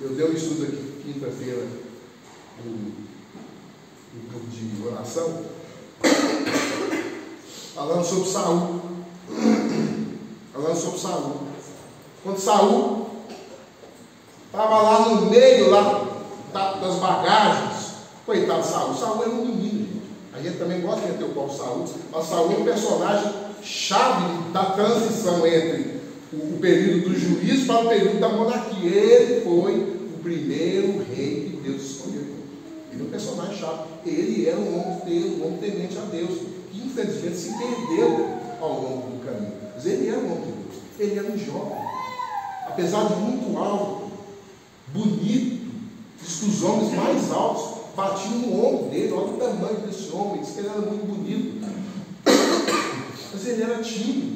Eu dei um estudo aqui quinta-feira no grupo de oração. falando sobre Saul. Falando sobre Saul. Quando Saul estava lá no meio das bagagens, coitado de Saul. Saul era um menino, gente. A gente também gosta de meter o pau de Saul, mas Saul é um personagem chave da transição entre o período do juízo para o período da monarquia. Ele foi o primeiro rei que Deus escolheu. Ele é um personagem chave. Ele era um homem de Deus, um homem temente a Deus, que infelizmente se perdeu ao longo do caminho. Mas ele era um homem de Deus. Ele era um jovem. Apesar de muito alto, bonito, diz que os homens mais altos batiam no ombro dele. Olha o tamanho desse homem, diz que ele era muito bonito. Mas ele era tímido.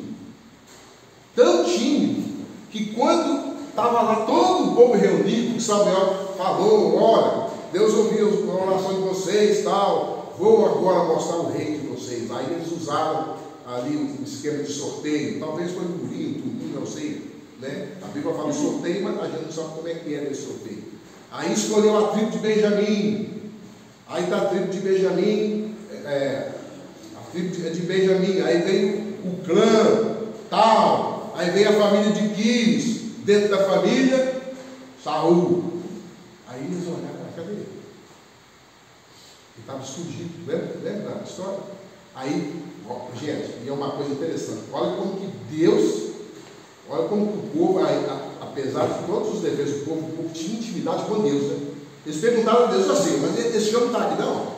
Tão tímido que quando estava lá todo o povo reunido, que Samuel falou, olha, Deus ouviu a oração de vocês, tal, vou agora mostrar o rei de vocês. Aí eles usaram ali um esquema de sorteio, talvez foi um Urim, Tumim, não sei, né? A Bíblia fala sorteio, mas a gente não sabe como é que era esse sorteio. Aí escolheu a tribo de Benjamim. Aí está a tribo de Benjamim, a tribo de Benjamim, aí veio o clã, tal, aí veio a família de Quis, dentro da família, Saul. Aí eles olharam, cadê ele? Ele estava escondido, lembra da história? Aí, gente, e é uma coisa interessante, olha como que Deus, olha como que o povo, apesar de todos os deveres do povo, o povo tinha intimidade com Deus, né? Eles perguntaram a Deus assim, mas esse homem está aqui não?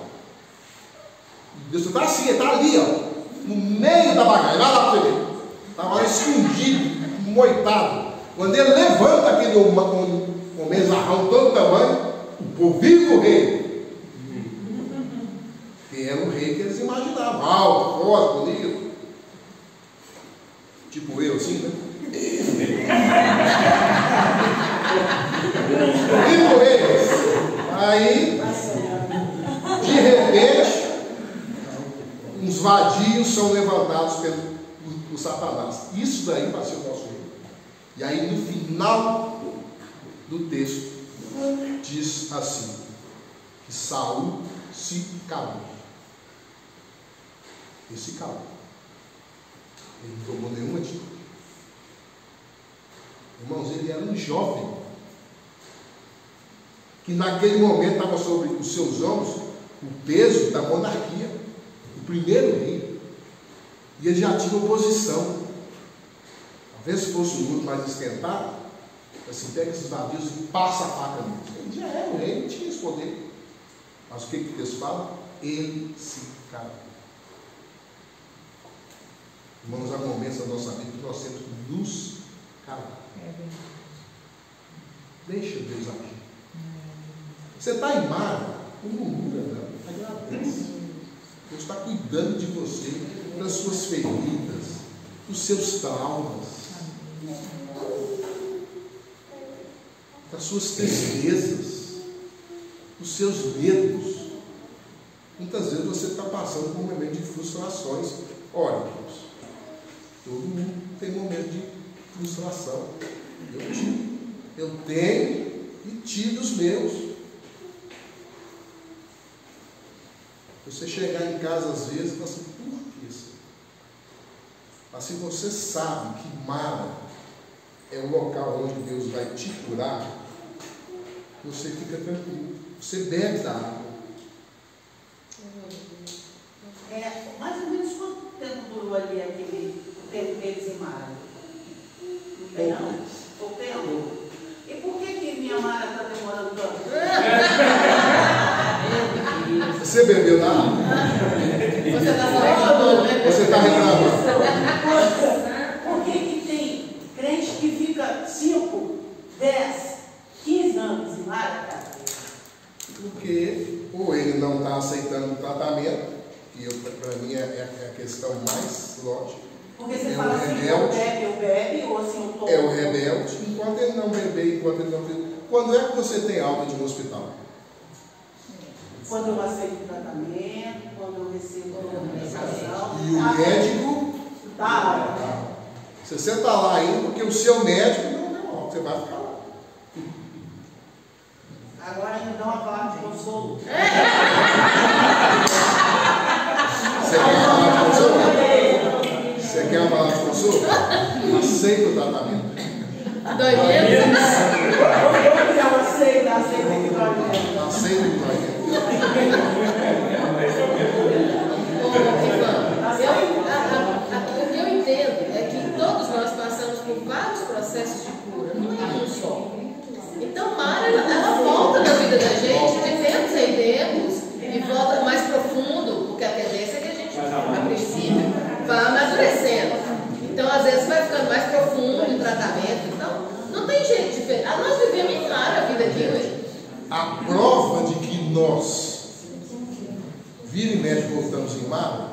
Deus está assim, ele está ali, ó, no meio da bagagem, vai lá para você ver. Estava lá escondido, moitado. Quando ele levanta aquele homenzarrão todo tamanho, o povo vive o rei. Que era o rei que eles imaginavam, alto, forte, bonito. Tipo eu, assim, né? Vive o rei. Aí, de repente, uns vadios são levantados por Satanás. Isso daí vai ser o nosso rei. E aí, no final do texto, diz assim, que Saul se calou. Ele se calou. Ele não tomou nenhuma atitude. Irmãos, ele era um jovem que naquele momento estava sobre os seus ombros o peso da monarquia, o primeiro rei, e ele já tinha oposição. Talvez se fosse um mundo mais esquentado, assim, pega esses navios e passa a faca nele. Ele já era o rei, ele tinha esse poder. Mas o que Deus fala? Ele se calou. Irmãos, há momentos da nossa vida que nós temos que nos calar. Deixa Deus agir. Você está em mar, não murmura, não. Agradece. Deus está cuidando de você, das suas feridas, dos seus traumas, das suas tristezas, dos seus medos. Muitas vezes você está passando por um momento de frustrações. Olha, Deus, todo mundo tem momento de frustração. Eu tenho e tive os meus. Você chegar em casa às vezes e falar assim, por que isso? Mas se você sabe que Mara é o local onde Deus vai te curar, você fica tranquilo. Você bebe da água. Mais ou menos quanto tempo durou ali aquele tempo deles em Mara? Não tem não? Pouco tempo? E por que minha Mara está demorando tanto? Você bebeu da água? Você está reclamando, né? Você está reclamando? Por que tem crente que fica 5, 10, 15 anos em Mara, cara? Porque ou ele não está aceitando o tratamento, que para mim é a questão mais lógica. Porque você fala assim, eu bebe, ou assim, eu tomo. É o rebelde, enquanto ele não beber, enquanto ele não beber. Quando é que você tem alta de um hospital? Quando eu aceito o tratamento, quando eu recebo a medicação. E o médico? Tá. Se você está lá ainda, porque o seu médico não deu alta, você vai ficar lá. Agora ainda dá uma palavra de consolo. Você vai falar com o seu médico. Quer uma palavra de consolo? Aceita o tratamento. Dói mesmo? Aceita que dói mesmo. Aceita o tratamento. O que eu entendo é que todos nós passamos por vários processos de cura, não é um só. Então, Mara, ela volta na vida da gente de tempos em tempos e volta mais profundo, porque a tendência é que a gente, a princípio, vá amadurecendo. Então, às vezes, vai ficando mais profundo o tratamento. Então, não tem jeito diferente. Nós vivemos em Mara a vida aqui hoje. A prova de que nós, vira e mexe, voltamos em Mara,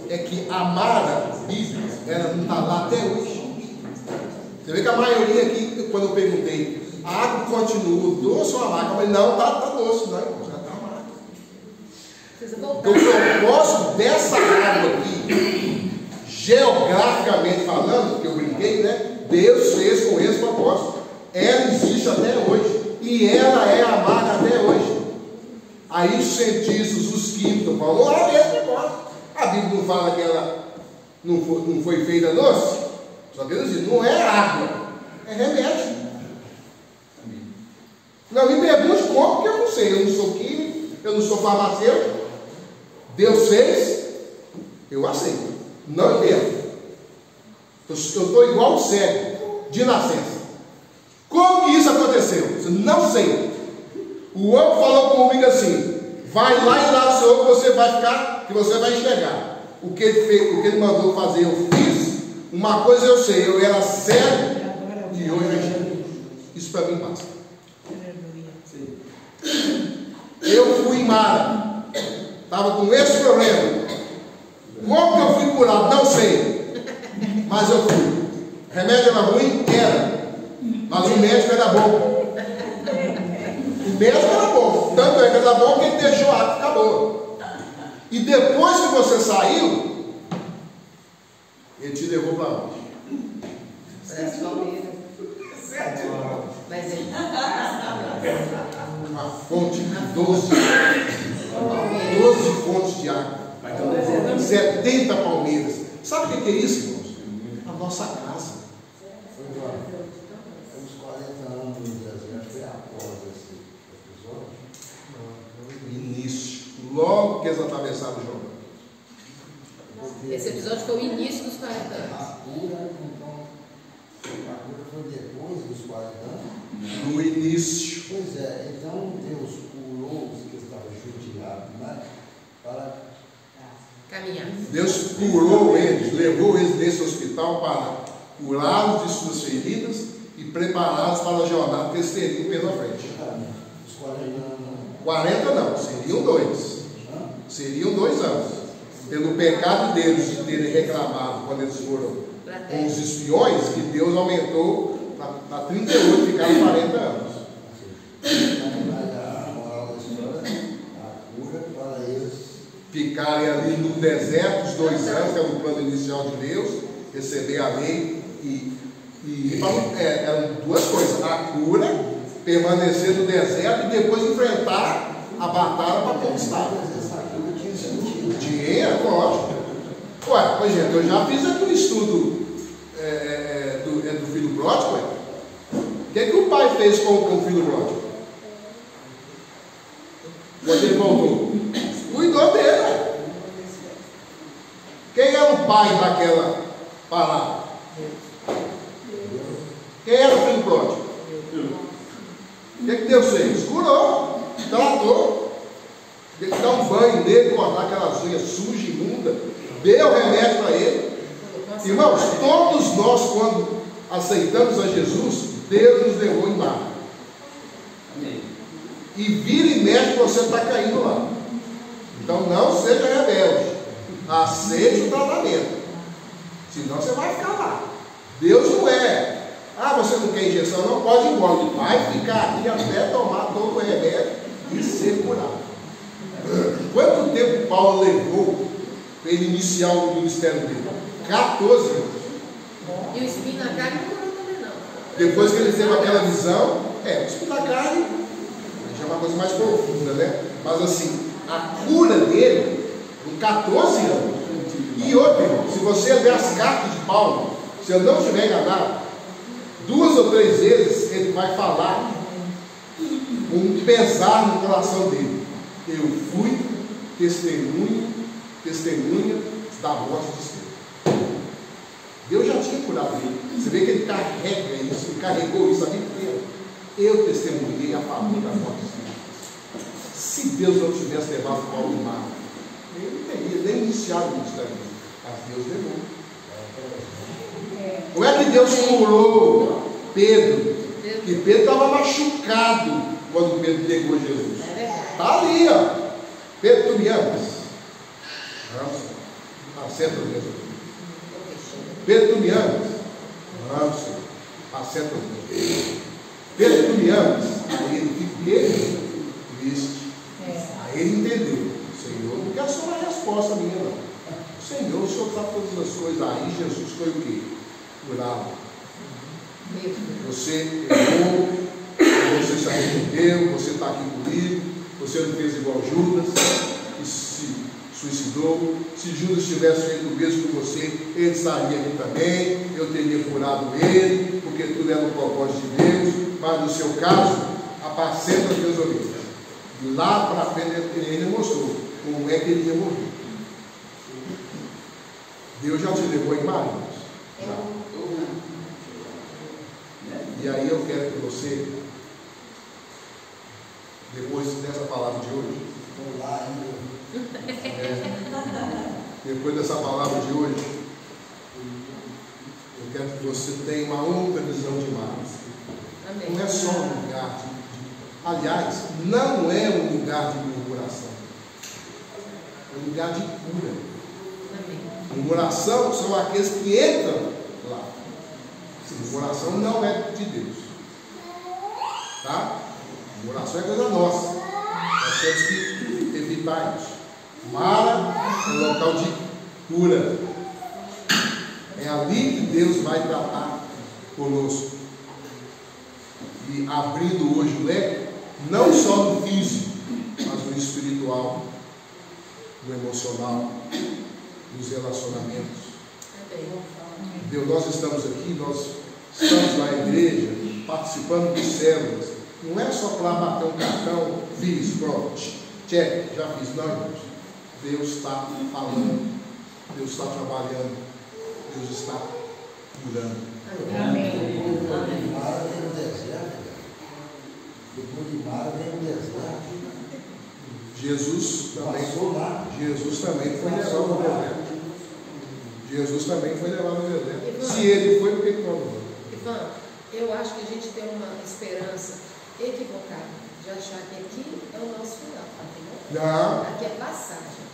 é que a Mara bíblica, ela não está lá até hoje. Você vê que a maioria aqui, quando eu perguntei, a água continua doce ou amarga? Eu falei, não, está doce, não, já está amarga. Então, o propósito dessa água aqui, geograficamente falando, que eu brinquei, né? Deus fez com esse propósito. Ela existe até hoje. E ela é amarga até hoje. Aí os cientistas, os químicos, falam, lá mesmo negócio. A Bíblia não fala que ela não foi feita doce? Só que eles dizem, não é água, é remédio. Não me pergunte como, porque eu não sei. Eu não sou químico, eu não sou farmacêutico. Deus fez, eu aceito. Não entendo. Eu estou igual o cego, de nascença. Como que isso aconteceu? Eu não sei. O outro falou comigo assim, vai lá e lava o seu olho que você vai ficar, que você vai enxergar. O que ele fez, o que ele mandou fazer, eu fiz. Uma coisa eu sei, eu era cego e hoje eu enxergo. Isso para mim basta. Eu fui em Mara, estava com esse problema. Como que eu fui curado? Não sei, mas eu fui. Remédio era ruim? Era, mas o médico era bom. O médico era bom, tanto é que era bom que ele deixou a água ficar boa. E depois que você saiu, ele te levou para onde? Mas ele... Uma fonte de 12 fontes de água. 70 palmeiras. Sabe o que é isso, irmãos? A nossa casa. Uns 40 anos no deserto, foi após esse episódio? Início. Logo que eles atravessaram o Jordão. Esse episódio foi o início dos 40 anos. A cura, então, a cura foi depois dos 40 anos? No início. Pois é, então Deus curou os que estavam judiados, né? Para Caminhar. Deus curou eles, levou eles nesse hospital para curá-los de suas feridas e prepará-los para a jornada que eles teriam pela frente. os 40 anos. 40 não, seriam 2. Seriam 2 anos. Pelo pecado deles de terem reclamado quando eles foram com os espiões, que Deus aumentou para 38, ficaram 40 anos. A moral da história, a cura para eles. Ficarem ali no deserto os 2 anos, que era o plano inicial de Deus, receber a lei eram 2 coisas: a cura, permanecer no deserto e depois enfrentar a batalha para conquistar. Essa cura tinha sentido. Dinheiro, lógico. Ué, pois gente, eu já fiz aqui um estudo do filho pródigo. Ué. O que é que o pai fez com o filho pródigo? Quando ele voltou, cuidou dele. Ué. Quem é o pai daquela palavra? Quem era o filho pródigo? O que Deus fez? Curou, tratou. Tem que dar um banho nele, cortar aquelas unhas sujas, imundas, deu remédio para ele. Irmãos, todos nós, quando aceitamos a Jesus, Deus nos levou em barra. E vira e mexe que você está caindo lá. Então não seja rebelde. Aceite o tratamento. Senão você vai ficar lá. Deus não é. Ah, você não quer injeção? Não pode ir embora. Ele vai ficar aqui até tomar todo o remédio e ser curado. Quanto tempo Paulo levou para ele iniciar o ministério dele? 14 anos. E o espinho na carne não curou também não. Depois que ele teve aquela visão, o espinho na carne já é uma coisa mais profunda, né? Mas assim, a cura dele, com 14 anos. E outro, irmão, se você ler as cartas de Paulo, se eu não estiver enganado, 2 ou 3 vezes ele vai falar com um pesar no coração dele. Eu fui testemunha da morte de Estevão. Deus já tinha curado ele. Você vê que ele carrega isso, ele carregou isso a vida inteira. Eu testemunhei a família da morte de Estevão. Se Deus não tivesse levado Paulo no mar, ele não teria nem iniciado o ministério dele. Mas Deus levou. Como é que Deus curou Pedro? Porque Pedro estava machucado quando Pedro negou Jesus. Está ali, ó. Pedro, tu me amas? Amo. Assenta mesmo. Pedro, tu me amas? Amo, Senhor. Assenta mesmo. Pedro, tu me amas? Aí ele ficou triste. Aí ele entendeu. Senhor, não quero só uma resposta minha, não. Senhor, o Senhor sabe todas as coisas. Aí Jesus foi o quê? Curado. Você errou, você se arrependeu, você está aqui comigo, você não fez igual Judas, que se suicidou. Se Judas tivesse feito o mesmo com você, ele estaria aqui também, eu teria curado ele, porque tudo é no propósito de Deus, mas no seu caso, apacenta as minhas ovelhas. E lá para frente ele mostrou como é que ele ia morrer. Deus já te levou em Maria. E aí eu quero que você, depois dessa palavra de hoje, depois dessa palavra de hoje, eu quero que você tenha uma outra visão de Maria. Não é só um lugar aliás, não é um lugar de murmuração, é um lugar de cura. Murmuração são aqueles que entram lá. Murmuração não é de Deus, tá? Murmuração é coisa nossa. Nós temos que evitar isso. Mara é um local de cura. É ali que Deus vai tratar conosco. E abrindo hoje o leque, não só no físico, mas no espiritual, no emocional, nos relacionamentos. Deus, nós estamos aqui, nós estamos na igreja, participando de células. Não é só para bater um cartão, fiz, pronto, check, já fiz. Não, irmãos. Deus está falando, Deus está trabalhando, Deus está curando. Amém. Depois de Mara vem o deserto. Jesus também foi levado ao deserto. Jesus também foi levado ao deserto. Se ele foi, por que nós não vamos? Ivan, eu acho que a gente tem uma esperança equivocada de achar que aqui é o nosso final. Não. Aqui é passagem.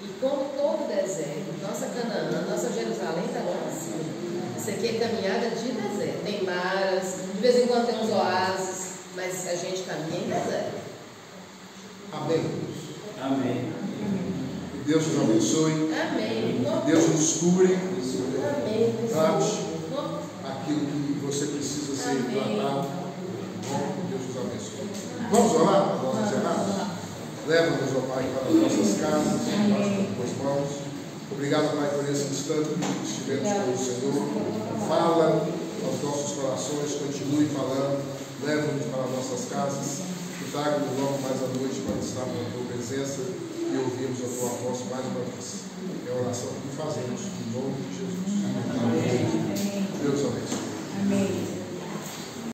E como todo deserto, nossa Canaã, nossa Jerusalém está lá em cima. Isso aqui é caminhada de deserto. Tem maras, de vez em quando tem uns oásis, mas a gente caminha em deserto. Amém. Amém. Que Deus nos abençoe. Amém. Que Deus nos cure. Amém. Trate aquilo que você precisa ser tratado. Bom, que Deus nos abençoe. Vamos orar para nós encerrarmos? Leva-nos, ó Pai, para as nossas casas, debaixo das tuas mãos. Obrigado, Pai, por esse instante que estivemos com o Senhor. Fala aos nossos corações, continue falando. Leva-nos para as nossas casas. Que traga-nos logo mais à noite para estar na tua presença e ouvirmos a tua voz mais uma vez. É a oração que fazemos em nome de Jesus. Amém.